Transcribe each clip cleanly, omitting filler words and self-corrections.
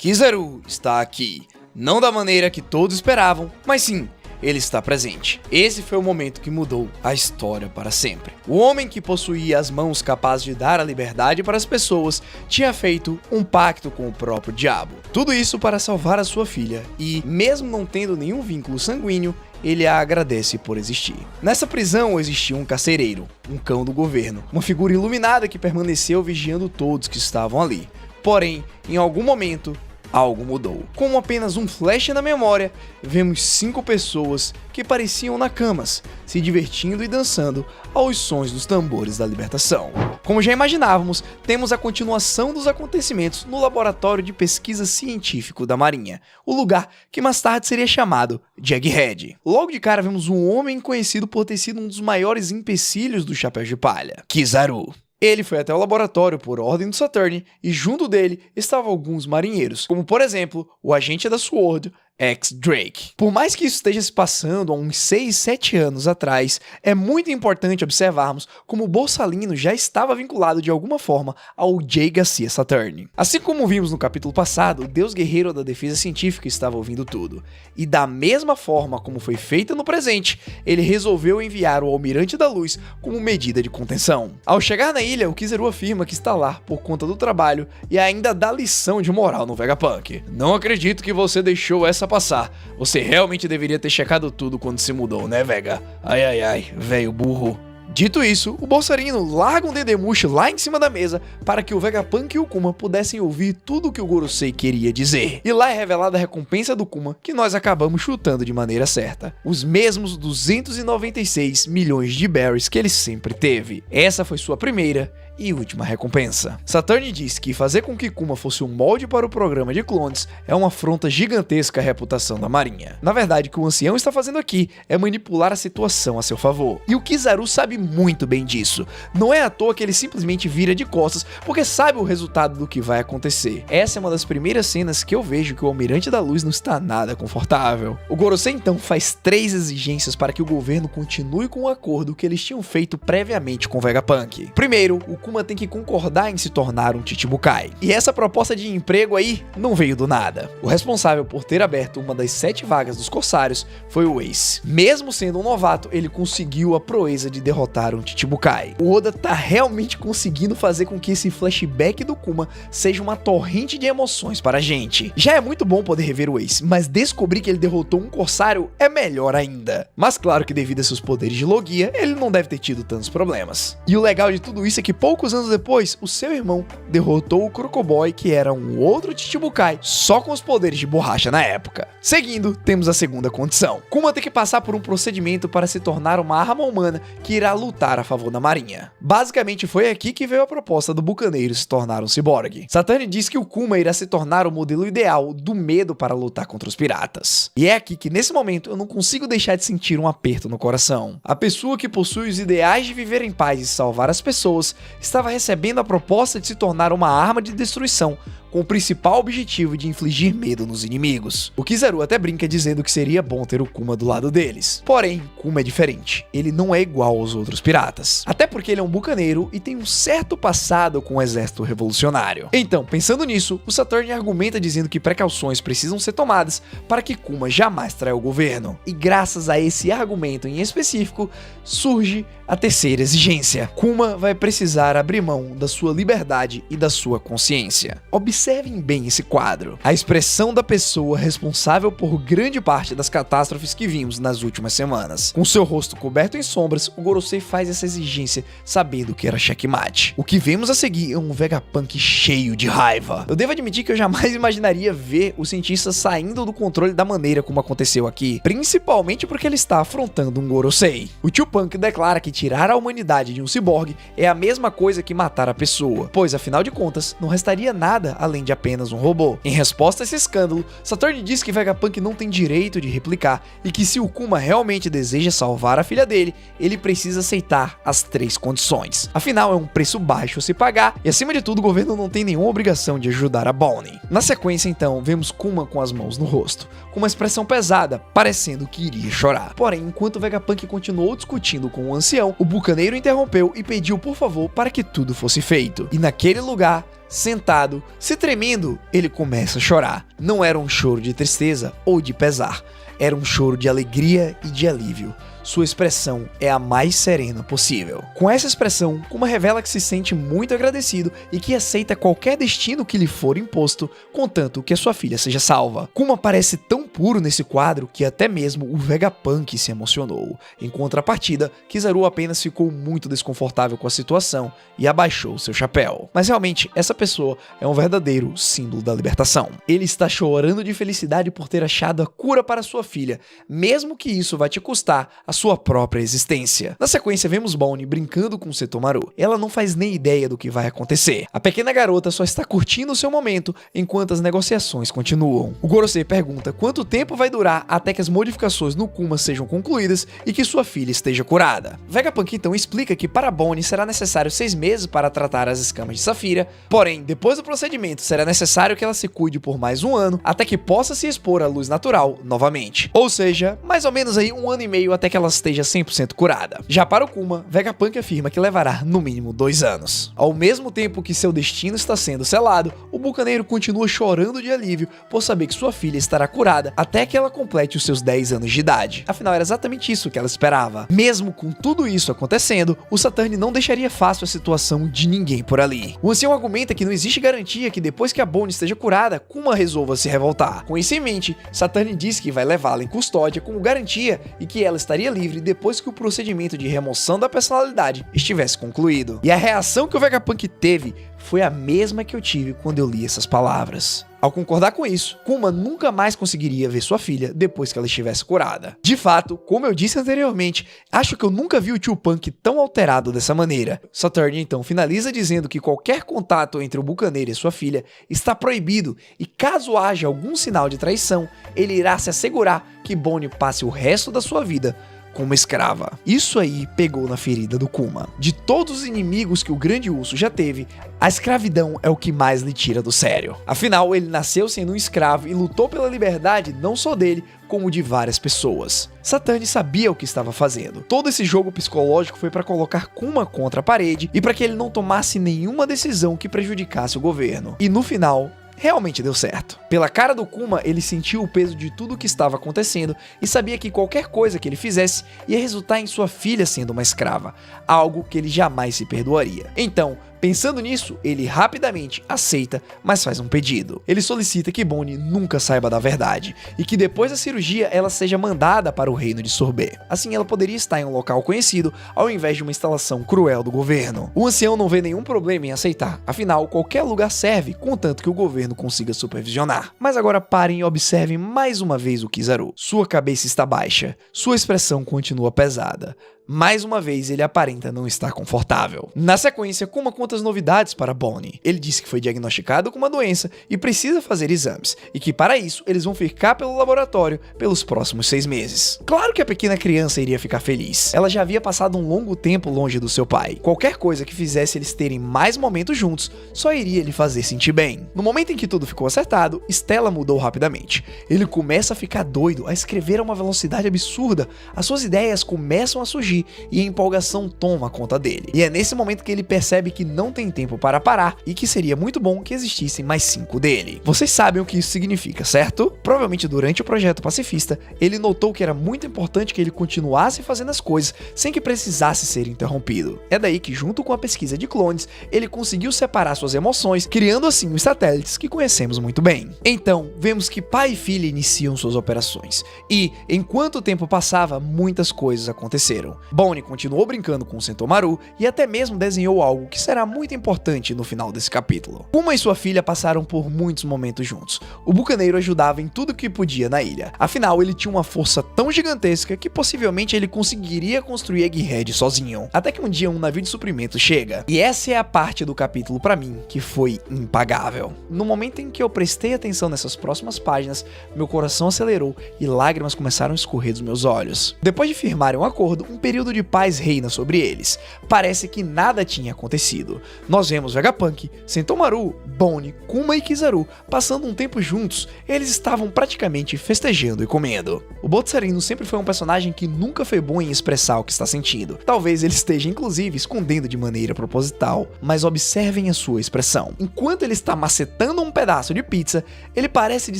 Kizaru está aqui, não da maneira que todos esperavam, mas sim, ele está presente. Esse foi o momento que mudou a história para sempre. O homem que possuía as mãos capazes de dar a liberdade para as pessoas tinha feito um pacto com o próprio diabo. Tudo isso para salvar a sua filha e, mesmo não tendo nenhum vínculo sanguíneo, ele a agradece por existir. Nessa prisão existia um carcereiro, um cão do governo, uma figura iluminada que permaneceu vigiando todos que estavam ali. Porém, em algum momento, algo mudou. Com apenas um flash na memória, vemos 5 pessoas que pareciam nakamas, se divertindo e dançando aos sons dos tambores da libertação. Como já imaginávamos, temos a continuação dos acontecimentos no laboratório de pesquisa científico da Marinha, o lugar que mais tarde seria chamado de Egghead. Logo de cara vemos um homem conhecido por ter sido um dos maiores empecilhos do Chapéu de Palha, Kizaru. Ele foi até o laboratório por ordem do Saturn e junto dele estavam alguns marinheiros, como por exemplo, o agente da SWORD, X-Drake. Por mais que isso esteja se passando há uns 6, 7 anos atrás, é muito importante observarmos como o Borsalino já estava vinculado de alguma forma ao J. Garcia Saturn. Assim como vimos no capítulo passado, o Deus Guerreiro da Defesa Científica estava ouvindo tudo. E da mesma forma como foi feita no presente, ele resolveu enviar o Almirante da Luz como medida de contenção. Ao chegar na ilha, o Kizaru afirma que está lá por conta do trabalho e ainda dá lição de moral no Vegapunk. Não acredito que você deixou essa passar. Você realmente deveria ter checado tudo quando se mudou, né, Vega? Ai, ai, ai, velho burro. Dito isso, o Borsalino larga um Dendemushi lá em cima da mesa para que o Vegapunk e o Kuma pudessem ouvir tudo o que o Gorosei queria dizer. E lá é revelada a recompensa do Kuma, que nós acabamos chutando de maneira certa. Os mesmos 296 milhões de berries que ele sempre teve. Essa foi sua primeira e última recompensa. Saturn diz que fazer com que Kuma fosse um molde para o programa de clones é uma afronta gigantesca à reputação da Marinha. Na verdade, o que o ancião está fazendo aqui é manipular a situação a seu favor. E o Kizaru sabe muito bem disso. Não é à toa que ele simplesmente vira de costas porque sabe o resultado do que vai acontecer. Essa é uma das primeiras cenas que eu vejo que o Almirante da Luz não está nada confortável. O Gorosei então faz 3 exigências para que o governo continue com o acordo que eles tinham feito previamente com o Vegapunk. Primeiro, o Kuma tem que concordar em se tornar um Chichibukai. E essa proposta de emprego aí não veio do nada. O responsável por ter aberto uma das 7 vagas dos Corsários foi o Ace. Mesmo sendo um novato, ele conseguiu a proeza de derrotar um Chichibukai. O Oda tá realmente conseguindo fazer com que esse flashback do Kuma seja uma torrente de emoções para a gente. Já é muito bom poder rever o Ace, mas descobrir que ele derrotou um Corsário é melhor ainda. Mas claro que devido a seus poderes de Logia, ele não deve ter tido tantos problemas. E o legal de tudo isso é que poucos anos depois, o seu irmão derrotou o Crocoboy, que era um outro Chichibukai, só com os poderes de borracha na época. Seguindo, temos a segunda condição. Kuma tem que passar por um procedimento para se tornar uma arma humana que irá lutar a favor da Marinha. Basicamente foi aqui que veio a proposta do bucaneiro se tornar um ciborgue. Saturn diz que o Kuma irá se tornar o modelo ideal do medo para lutar contra os piratas. E é aqui que nesse momento eu não consigo deixar de sentir um aperto no coração. A pessoa que possui os ideais de viver em paz e salvar as pessoas estava recebendo a proposta de se tornar uma arma de destruição, com o principal objetivo de infligir medo nos inimigos. O Kizaru até brinca dizendo que seria bom ter o Kuma do lado deles. Porém, Kuma é diferente. Ele não é igual aos outros piratas. Até porque ele é um bucaneiro e tem um certo passado com o exército revolucionário. Então, pensando nisso, o Saturn argumenta dizendo que precauções precisam ser tomadas para que Kuma jamais traia o governo. E graças a esse argumento em específico, surge a terceira exigência. Kuma vai precisar abrir mão da sua liberdade e da sua consciência. Observem bem esse quadro. A expressão da pessoa responsável por grande parte das catástrofes que vimos nas últimas semanas. Com seu rosto coberto em sombras, o Gorosei faz essa exigência sabendo que era checkmate. O que vemos a seguir é um Vegapunk cheio de raiva. Eu devo admitir que eu jamais imaginaria ver o cientista saindo do controle da maneira como aconteceu aqui, principalmente porque ele está afrontando um Gorosei. O tio Punk declara que tirar a humanidade de um ciborgue é a mesma coisa que matar a pessoa, pois afinal de contas não restaria nada além de apenas um robô. Em resposta a esse escândalo, Saturn diz que Vegapunk não tem direito de replicar e que se o Kuma realmente deseja salvar a filha dele, ele precisa aceitar as 3 condições. Afinal, é um preço baixo a se pagar e acima de tudo o governo não tem nenhuma obrigação de ajudar a Bonnie. Na sequência então, vemos Kuma com as mãos no rosto, com uma expressão pesada, parecendo que iria chorar. Porém, enquanto Vegapunk continuou discutindo com o ancião, o bucaneiro interrompeu e pediu por favor para que tudo fosse feito. E naquele lugar, sentado, se tremendo, ele começa a chorar. Não era um choro de tristeza ou de pesar, era um choro de alegria e de alívio. Sua expressão é a mais serena possível. Com essa expressão, Kuma revela que se sente muito agradecido e que aceita qualquer destino que lhe for imposto, contanto que a sua filha seja salva. Kuma parece tão puro nesse quadro que até mesmo o Vegapunk se emocionou. Em contrapartida, Kizaru apenas ficou muito desconfortável com a situação e abaixou seu chapéu. Mas realmente, essa pessoa é um verdadeiro símbolo da libertação. Ele está chorando de felicidade por ter achado a cura para sua filha, mesmo que isso vai te custar a sua própria existência. Na sequência, vemos Bonnie brincando com Setomaru. Ela não faz nem ideia do que vai acontecer. A pequena garota só está curtindo o seu momento enquanto as negociações continuam. O Gorosei pergunta quanto tempo vai durar até que as modificações no Kuma sejam concluídas e que sua filha esteja curada. Vegapunk então explica que para Bonnie será necessário 6 meses para tratar as escamas de Safira, porém, depois do procedimento será necessário que ela se cuide por mais 1 ano até que possa se expor à luz natural novamente. Ou seja, mais ou menos aí 1 ano e meio até que ela esteja 100% curada. Já para o Kuma, Vegapunk afirma que levará no mínimo 2 anos. Ao mesmo tempo que seu destino está sendo selado, o bucaneiro continua chorando de alívio por saber que sua filha estará curada até que ela complete os seus 10 anos de idade. Afinal, era exatamente isso que ela esperava. Mesmo com tudo isso acontecendo, o Saturn não deixaria fácil a situação de ninguém por ali. O ancião argumenta que não existe garantia que depois que a Bonnie esteja curada, Kuma resolva se revoltar. Com isso em mente, Saturn diz que vai levá-la em custódia como garantia e que ela estaria livre depois que o procedimento de remoção da personalidade estivesse concluído. E a reação que o Vegapunk teve foi a mesma que eu tive quando eu li essas palavras. Ao concordar com isso, Kuma nunca mais conseguiria ver sua filha depois que ela estivesse curada. De fato, como eu disse anteriormente, acho que eu nunca vi o tio Punk tão alterado dessa maneira. Saturn então finaliza dizendo que qualquer contato entre o bucaneiro e sua filha está proibido e caso haja algum sinal de traição, ele irá se assegurar que Bonnie passe o resto da sua vida como escrava. Isso aí pegou na ferida do Kuma. De todos os inimigos que o Grande Urso já teve, a escravidão é o que mais lhe tira do sério. Afinal, ele nasceu sendo um escravo e lutou pela liberdade não só dele, como de várias pessoas. Saturn sabia o que estava fazendo. Todo esse jogo psicológico foi para colocar Kuma contra a parede e para que ele não tomasse nenhuma decisão que prejudicasse o governo. E no final, realmente deu certo. Pela cara do Kuma, ele sentiu o peso de tudo o que estava acontecendo e sabia que qualquer coisa que ele fizesse ia resultar em sua filha sendo uma escrava, algo que ele jamais se perdoaria. Então, pensando nisso, ele rapidamente aceita, mas faz um pedido. Ele solicita que Bonnie nunca saiba da verdade e que depois da cirurgia ela seja mandada para o reino de Sorbet. Assim ela poderia estar em um local conhecido ao invés de uma instalação cruel do governo. O ancião não vê nenhum problema em aceitar, afinal qualquer lugar serve, contanto que o governo consiga supervisionar. Mas agora parem e observem mais uma vez o Kizaru. Sua cabeça está baixa, sua expressão continua pesada. Mais uma vez, ele aparenta não estar confortável. Na sequência, Kuma conta as novidades para Bonnie. Ele disse que foi diagnosticado com uma doença e precisa fazer exames, e que para isso eles vão ficar pelo laboratório pelos próximos 6 meses. Claro que a pequena criança iria ficar feliz. Ela já havia passado um longo tempo longe do seu pai. Qualquer coisa que fizesse eles terem mais momentos juntos só iria lhe fazer sentir bem. No momento em que tudo ficou acertado, Stella mudou rapidamente. Ele começa a ficar doido, a escrever a uma velocidade absurda. As suas ideias começam a surgir e a empolgação toma conta dele. E é nesse momento que ele percebe que não tem tempo para parar e que seria muito bom que existissem mais 5 dele. Vocês sabem o que isso significa, certo? Provavelmente durante o projeto pacifista, ele notou que era muito importante que ele continuasse fazendo as coisas sem que precisasse ser interrompido. É daí que, junto com a pesquisa de clones, ele conseguiu separar suas emoções, criando assim os satélites que conhecemos muito bem. Então, vemos que pai e filha iniciam suas operações. E, enquanto o tempo passava, muitas coisas aconteceram. Bonnie continuou brincando com Sentomaru e até mesmo desenhou algo que será muito importante no final desse capítulo. Kuma e sua filha passaram por muitos momentos juntos. O bucaneiro ajudava em tudo que podia na ilha. Afinal, ele tinha uma força tão gigantesca que possivelmente ele conseguiria construir Egghead sozinho. Até que um dia um navio de suprimento chega. E essa é a parte do capítulo pra mim que foi impagável. No momento em que eu prestei atenção nessas próximas páginas, meu coração acelerou e lágrimas começaram a escorrer dos meus olhos. Depois de firmarem um acordo, um período de paz reina sobre eles. Parece que nada tinha acontecido. Nós vemos Vegapunk, Sentomaru, Bonnie, Kuma e Kizaru passando um tempo juntos. Eles estavam praticamente festejando e comendo. O Botzarino sempre foi um personagem que nunca foi bom em expressar o que está sentindo. Talvez ele esteja inclusive escondendo de maneira proposital, mas observem a sua expressão. Enquanto ele está macetando um pedaço de pizza, ele parece de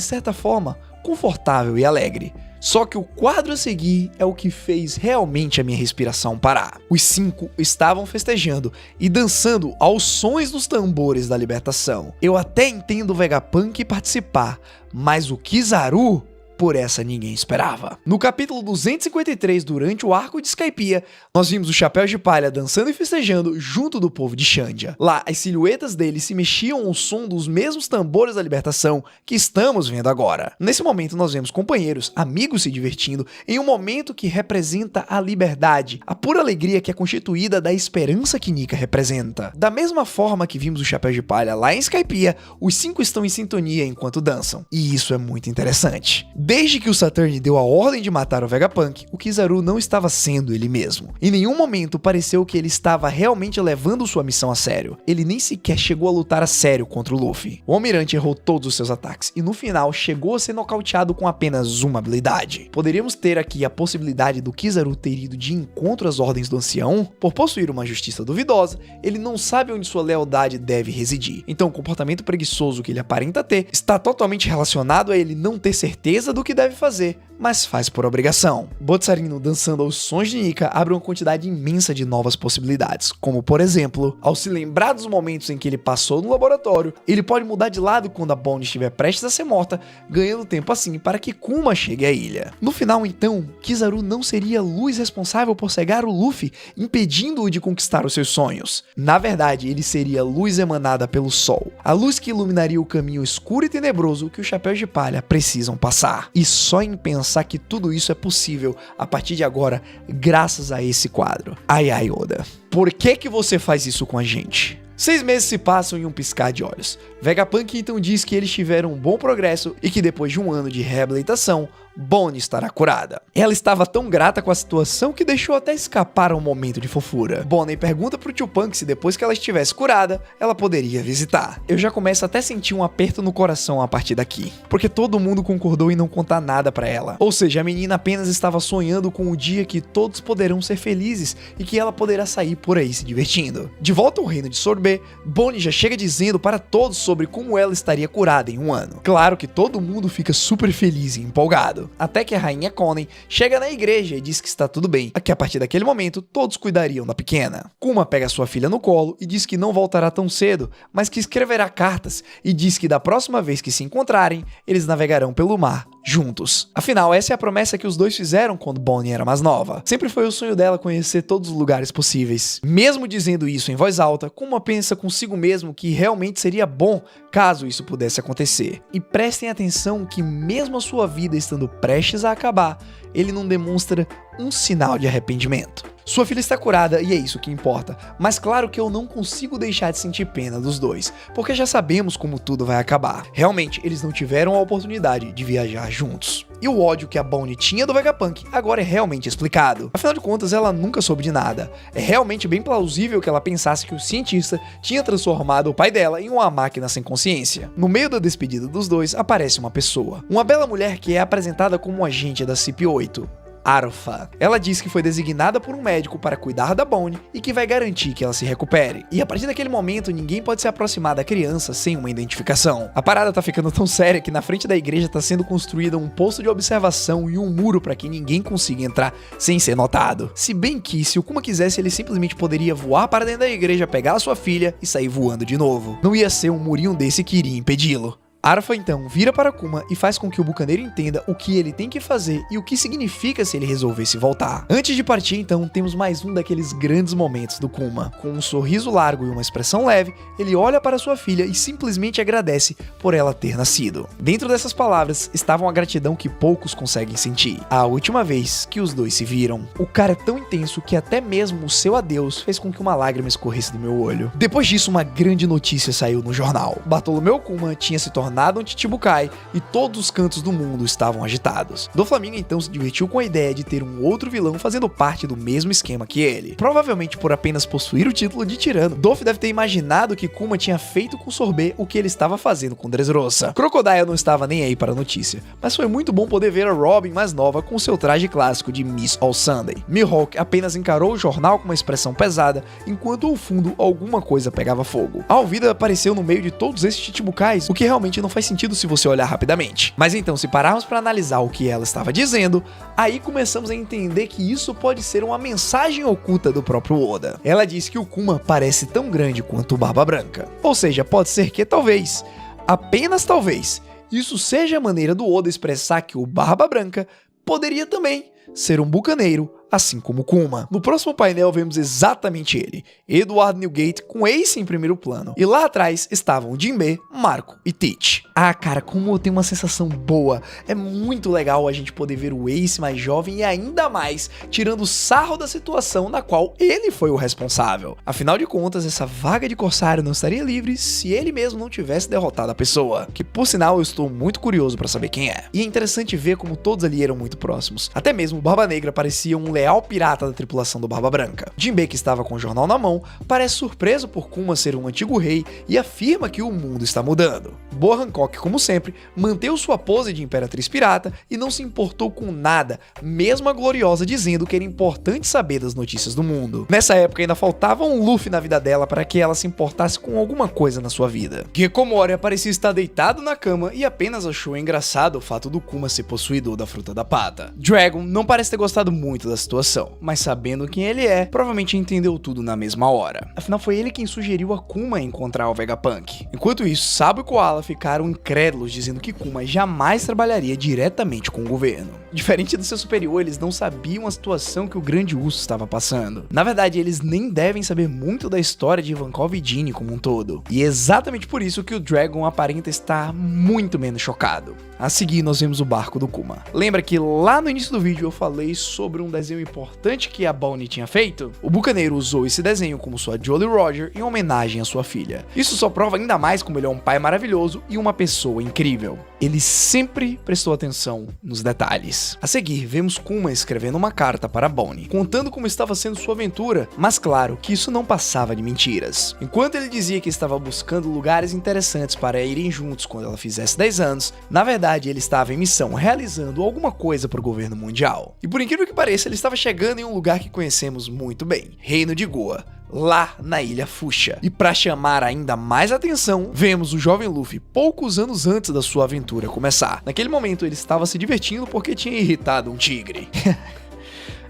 certa forma confortável e alegre. Só que o quadro a seguir é o que fez realmente a minha respiração parar. Os 5 estavam festejando e dançando aos sons dos tambores da libertação. Eu até entendo o Vegapunk participar, mas o Kizaru, por essa ninguém esperava. No capítulo 253, durante o arco de Skypiea, nós vimos os Chapéus de Palha dançando e festejando junto do povo de Xandia. Lá, as silhuetas deles se mexiam ao som dos mesmos tambores da libertação que estamos vendo agora. Nesse momento, nós vemos companheiros, amigos se divertindo em um momento que representa a liberdade, a pura alegria que é constituída da esperança que Nika representa. Da mesma forma que vimos os Chapéus de Palha lá em Skypiea, os 5 estão em sintonia enquanto dançam. E isso é muito interessante. Desde que o Saturn deu a ordem de matar o Vegapunk, o Kizaru não estava sendo ele mesmo. Em nenhum momento pareceu que ele estava realmente levando sua missão a sério. Ele nem sequer chegou a lutar a sério contra o Luffy. O Almirante errou todos os seus ataques e no final chegou a ser nocauteado com apenas uma habilidade. Poderíamos ter aqui a possibilidade do Kizaru ter ido de encontro às ordens do ancião. Por possuir uma justiça duvidosa, ele não sabe onde sua lealdade deve residir. Então o comportamento preguiçoso que ele aparenta ter está totalmente relacionado a ele não ter certeza do que deve fazer, mas faz por obrigação. Botzarino dançando aos sons de Nika abre uma quantidade imensa de novas possibilidades, como por exemplo, ao se lembrar dos momentos em que ele passou no laboratório, ele pode mudar de lado quando a Bonnie estiver prestes a ser morta, ganhando tempo assim para que Kuma chegue à ilha. No final então, Kizaru não seria a luz responsável por cegar o Luffy, impedindo-o de conquistar os seus sonhos. Na verdade, ele seria a luz emanada pelo sol, a luz que iluminaria o caminho escuro e tenebroso que os Chapéus de Palha precisam passar. E só em pensar que tudo isso é possível a partir de agora, graças a esse quadro. Ai ai, Oda, por que você faz isso com a gente? 6 meses se passam em um piscar de olhos. Vegapunk então diz que eles tiveram um bom progresso e que depois de um ano de reabilitação, Bonnie estará curada. Ela estava tão grata com a situação que deixou até escapar um momento de fofura. Bonnie pergunta pro tio Punk se depois que ela estivesse curada, ela poderia visitar. Eu já começo até a sentir um aperto no coração a partir daqui, porque todo mundo concordou em não contar nada pra ela. Ou seja, a menina apenas estava sonhando com o dia que todos poderão ser felizes e que ela poderá sair por aí se divertindo. De volta ao reino de Sorbet, Bonnie já chega dizendo para todos sobre como ela estaria curada em um ano. Claro que todo mundo fica super feliz e empolgado. Até que a rainha Konen chega na igreja e diz que está tudo bem, que a partir daquele momento todos cuidariam da pequena. Kuma pega sua filha no colo e diz que não voltará tão cedo, mas que escreverá cartas e diz que da próxima vez que se encontrarem, eles navegarão pelo mar juntos. Afinal, essa é a promessa que os dois fizeram quando Bonnie era mais nova. Sempre foi o sonho dela conhecer todos os lugares possíveis. Mesmo dizendo isso em voz alta, Kuma pensa consigo mesmo que realmente seria bom caso isso pudesse acontecer. E prestem atenção que mesmo a sua vida estando prestes a acabar, ele não demonstra um sinal de arrependimento. Sua filha está curada e é isso que importa, mas claro que eu não consigo deixar de sentir pena dos dois, porque já sabemos como tudo vai acabar. Realmente, eles não tiveram a oportunidade de viajar juntos. E o ódio que a Bonnie tinha do Vegapunk agora é realmente explicado. Afinal de contas, ela nunca soube de nada. É realmente bem plausível que ela pensasse que o cientista tinha transformado o pai dela em uma máquina sem consciência. No meio da despedida dos dois, aparece uma pessoa. Uma bela mulher que é apresentada como um agente da CP8. Arfa. Ela diz que foi designada por um médico para cuidar da Bonnie e que vai garantir que ela se recupere. E a partir daquele momento, ninguém pode se aproximar da criança sem uma identificação. A parada tá ficando tão séria que na frente da igreja tá sendo construída um posto de observação e um muro para que ninguém consiga entrar sem ser notado. Se bem que, se o Kuma quisesse, ele simplesmente poderia voar para dentro da igreja, pegar a sua filha e sair voando de novo. Não ia ser um murinho desse que iria impedi-lo. Arfa então vira para Kuma e faz com que o bucaneiro entenda o que ele tem que fazer e o que significa se ele resolvesse voltar. Antes de partir então, temos mais um daqueles grandes momentos do Kuma. Com um sorriso largo e uma expressão leve, ele olha para sua filha e simplesmente agradece por ela ter nascido. Dentro dessas palavras estava uma gratidão que poucos conseguem sentir. A última vez que os dois se viram. O cara é tão intenso que até mesmo o seu adeus fez com que uma lágrima escorresse do meu olho. Depois disso, uma grande notícia saiu no jornal. Bartolomeu Kuma tinha se tornado tornado um Chichibukai e todos os cantos do mundo estavam agitados. Doflamingo então se divertiu com a ideia de ter um outro vilão fazendo parte do mesmo esquema que ele. Provavelmente por apenas possuir o título de tirano, Doff deve ter imaginado que Kuma tinha feito com Sorbet o que ele estava fazendo com Dressrosa. Crocodile não estava nem aí para a notícia, mas foi muito bom poder ver a Robin mais nova com seu traje clássico de Miss All Sunday. Mihawk apenas encarou o jornal com uma expressão pesada, enquanto ao fundo alguma coisa pegava fogo. A Alvida apareceu no meio de todos esses Chichibukais, o que realmente não faz sentido se você olhar rapidamente. Mas então, se pararmos para analisar o que ela estava dizendo, aí começamos a entender que isso pode ser uma mensagem oculta do próprio Oda. Ela diz que o Kuma parece tão grande quanto o Barba Branca. Ou seja, pode ser que talvez, apenas talvez, isso seja a maneira do Oda expressar que o Barba Branca poderia também ser um bucaneiro, assim como Kuma. No próximo painel vemos exatamente ele, Edward Newgate com Ace em primeiro plano, e lá atrás estavam Jinbe, Marco e Teach. Ah, cara, como eu tenho uma sensação boa, é muito legal a gente poder ver o Ace mais jovem e ainda mais tirando sarro da situação na qual ele foi o responsável. Afinal de contas, essa vaga de corsário não estaria livre se ele mesmo não tivesse derrotado a pessoa, que por sinal eu estou muito curioso para saber quem é. E é interessante ver como todos ali eram muito próximos, até mesmo o Barba Negra parecia um leal pirata da tripulação do Barba Branca. Jinbe, que estava com o jornal na mão, parece surpreso por Kuma ser um antigo rei e afirma que o mundo está mudando. Boa Hancock, como sempre, manteve sua pose de imperatriz pirata e não se importou com nada, mesmo a Gloriosa dizendo que era importante saber das notícias do mundo. Nessa época ainda faltava um Luffy na vida dela para que ela se importasse com alguma coisa na sua vida. Hikomori parecia estar deitado na cama e apenas achou engraçado o fato do Kuma ser possuidor da fruta da pata. Dragon não parece ter gostado muito da situação, mas sabendo quem ele é, provavelmente entendeu tudo na mesma hora. Afinal, foi ele quem sugeriu a Kuma encontrar o Vegapunk. Enquanto isso, Sabo e Koala ficaram incrédulos, dizendo que Kuma jamais trabalharia diretamente com o governo. Diferente do seu superior, eles não sabiam a situação que o Grande Urso estava passando. Na verdade, eles nem devem saber muito da história de Ivankov e Ginny como um todo. E é exatamente por isso que o Dragon aparenta estar muito menos chocado. A seguir, nós vemos o barco do Kuma. Lembra que lá no início do vídeo eu falei sobre um desenho importante que a Bonnie tinha feito? O bucaneiro usou esse desenho como sua Jolly Roger em homenagem à sua filha. Isso só prova ainda mais como ele é um pai maravilhoso e uma pessoa incrível. Ele sempre prestou atenção nos detalhes. A seguir, vemos Kuma escrevendo uma carta para Bonnie, contando como estava sendo sua aventura, mas claro que isso não passava de mentiras. Enquanto ele dizia que estava buscando lugares interessantes para irem juntos quando ela fizesse 10 anos, na verdade ele estava em missão realizando alguma coisa para o governo mundial. E por incrível que pareça, ele estava chegando em um lugar que conhecemos muito bem, Reino de Goa, lá na Ilha Fuchsia. E para chamar ainda mais atenção, vemos o jovem Luffy poucos anos antes da sua aventura começar. Naquele momento ele estava se divertindo porque tinha irritado um tigre.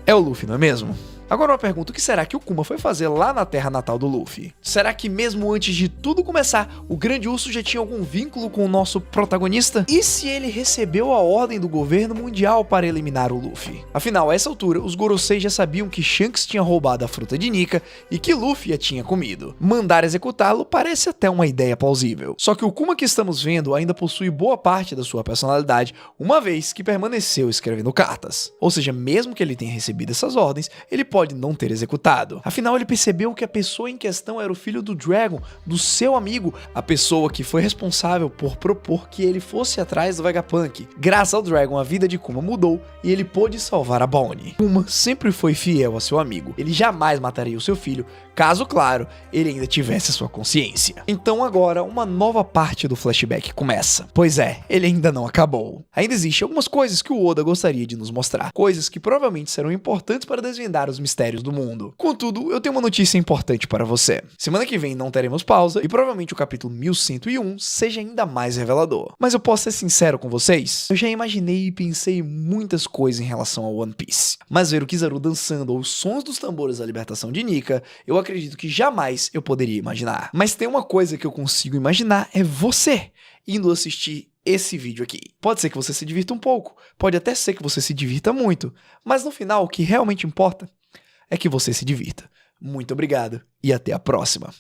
É o Luffy, não é mesmo? Agora uma pergunta, o que será que o Kuma foi fazer lá na terra natal do Luffy? Será que mesmo antes de tudo começar, o Grande Urso já tinha algum vínculo com o nosso protagonista? E se ele recebeu a ordem do governo mundial para eliminar o Luffy? Afinal, a essa altura, os Gorosei já sabiam que Shanks tinha roubado a fruta de Nika e que Luffy a tinha comido. Mandar executá-lo parece até uma ideia plausível. Só que o Kuma que estamos vendo ainda possui boa parte da sua personalidade, uma vez que permaneceu escrevendo cartas. Ou seja, mesmo que ele tenha recebido essas ordens, ele pode não ter executado. Afinal, ele percebeu que a pessoa em questão era o filho do Dragon, do seu amigo, a pessoa que foi responsável por propor que ele fosse atrás do Vegapunk. Graças ao Dragon, a vida de Kuma mudou e ele pôde salvar a Bonnie. Kuma sempre foi fiel a seu amigo. Ele jamais mataria o seu filho, caso, claro, ele ainda tivesse sua consciência. Então agora, uma nova parte do flashback começa. Pois é, ele ainda não acabou. Ainda existem algumas coisas que o Oda gostaria de nos mostrar. Coisas que provavelmente serão importantes para desvendar os mistérios do mundo. Contudo, eu tenho uma notícia importante para você. Semana que vem não teremos pausa e provavelmente o capítulo 1101 seja ainda mais revelador. Mas eu posso ser sincero com vocês? Eu já imaginei e pensei muitas coisas em relação ao One Piece. Mas ver o Kizaru dançando aos sons dos tambores da libertação de Nika, eu acredito que jamais eu poderia imaginar. Mas tem uma coisa que eu consigo imaginar, é você indo assistir esse vídeo aqui. Pode ser que você se divirta um pouco, pode até ser que você se divirta muito, mas no final o que realmente importa é que você se divirta. Muito obrigado e até a próxima.